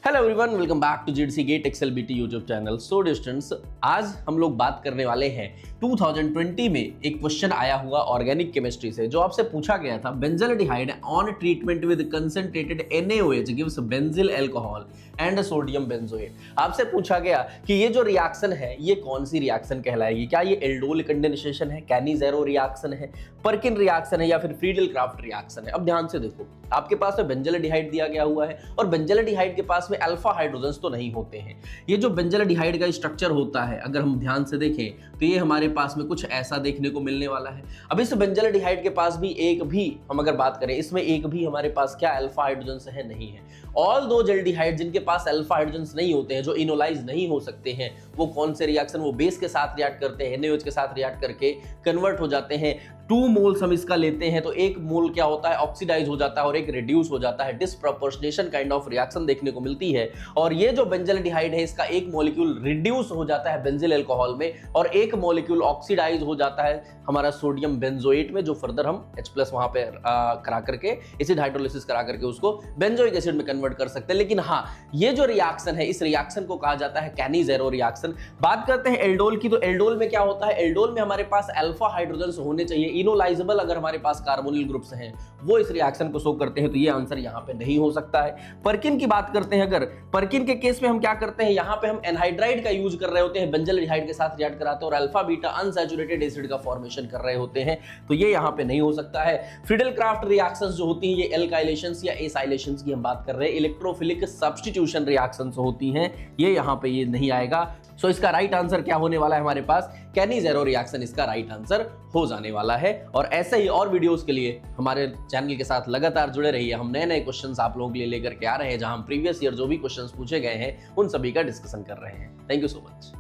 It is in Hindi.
Hello everyone, welcome back to GDC get excel BT YouTube channel. So distance, आज हम लोग बात करने वाले हैं 2020 में एक क्वेश्चन आया हुआ ऑर्गेनिक केमिस्ट्री से, जो आपसे पूछा गया था। Benzaldehyde on treatment with concentrated NaOH gives benzyl alcohol and sodium benzoate. आपसे पूछा गया कि ये जो रिएक्शन है ये कौन सी रिएक्शन कहलाएगी। क्या ये एल्डोल कंडेंसेशन है, कैनी-ज़ेरो रिएक्शन है, पर्किन रिएक्शन है या फिर फ्रीडल-क्राफ्ट रिएक्शन है। अब ध्यान से देखो, आपके पास में बेंजल्डिहाइड दिया गया हुआ है और बेंजल्डिहाइड के पास में अल्फा हाइड्रोजन्स तो नहीं होते हैं। ये जो बेंजल्डिहाइड का स्ट्रक्चर होता है, अगर हम ध्यान से देखें तो ये हमारे पास में कुछ ऐसा देखने को मिलने वाला है। अब इस बेंजल्डिहाइड के पास भी एक भी, हम अगर बात करें, इसमें एक भी हमारे पास क्या अल्फा हाइड्रोजन्स है, नहीं है। ऑल दो जल्डिहाइड जिनके पास अल्फा हाइड्रोजन्स नहीं होते हैं, जो इनोलाइज नहीं हो सकते हैं, वो कौन से रिएक्शन, वो बेस के साथ रिएक्ट करते हैं, NaOH के साथ रिएक्ट करके कन्वर्ट हो जाते हैं। 2 मोल्स हम इसका लेते हैं तो 1 मोल क्या होता है, ऑक्सीडाइज हो जाता है और एक रिड्यूस हो जाता है। डिसप्रोपोर्शनेशन काइंड ऑफ रिएक्शन देखने को मिलती है। और ये जो बेंजल्डिहाइड है, इसका एक मॉलिक्यूल रिड्यूस हो जाता है बेंजिल अल्कोहल में और एक मॉलिक्यूल ऑक्सीडाइज हो जाता है हमारा सोडियम बेंजोएट में, जो फर्दर हम H+ वहां पे करा करके एसिड हाइड्रोलिसिस करा करके उसको बेंजोइक एसिड में कन्वर्ट कर सकते हैं। लेकिन हाँ, ये जो रिएक्शन है, इस रिएक्शन को कहा जाता है कैनी-ज़ेरो रिएक्शन। बात करते हैं एल्डोल की, तो एल्डोल में क्या होता है, एल्डोल में हमारे पास अल्फा हाइड्रोजन्स होने चाहिए। इनोलाइजेबल अगर हमारे पास कार्बोनिल ग्रुप्स हैं, वो इस रिएक्शन को शो करते हैं, तो ये आंसर यहां पे नहीं हो सकता है। पर्किन की बात करते हैं, अगर पर्किन के केस में हम क्या करते हैं, यहां पे हम एनहाइड्राइड का यूज कर रहे होते हैं, बेंजल्डिहाइड के साथ रिएक्ट कराते हैं और अल्फा बीटा अनसैचुरेटेड एसिड का फॉर्मेशन कर रहे होते हैं, तो ये यहां पे नहीं हो सकता है। फ्रीडल-क्राफ्ट रिएक्शंस जो होती हैं, ये एल्काइलेशंस या एसाइलेशंस की हम बात कर रहे हैं, इलेक्ट्रोफिलिक सब्स्टिट्यूशन रिएक्शंस होती हैं, ये यहां पे ये नहीं आएगा। सो इसका राइट आंसर क्या होने वाला है हमारे पास, कैनी-ज़ेरो रिएक्शन इसका राइट आंसर हो जाने वाला है। और ऐसे ही और वीडियोस के लिए हमारे चैनल के साथ लगातार जुड़े रहिए। हम नए नए क्वेश्चंस आप लोगों के लिए लेकर के आ रहे हैं, जहां हम प्रीवियस ईयर जो भी क्वेश्चंस पूछे गए हैं उन सभी का डिस्कशन कर रहे हैं। Thank you so much.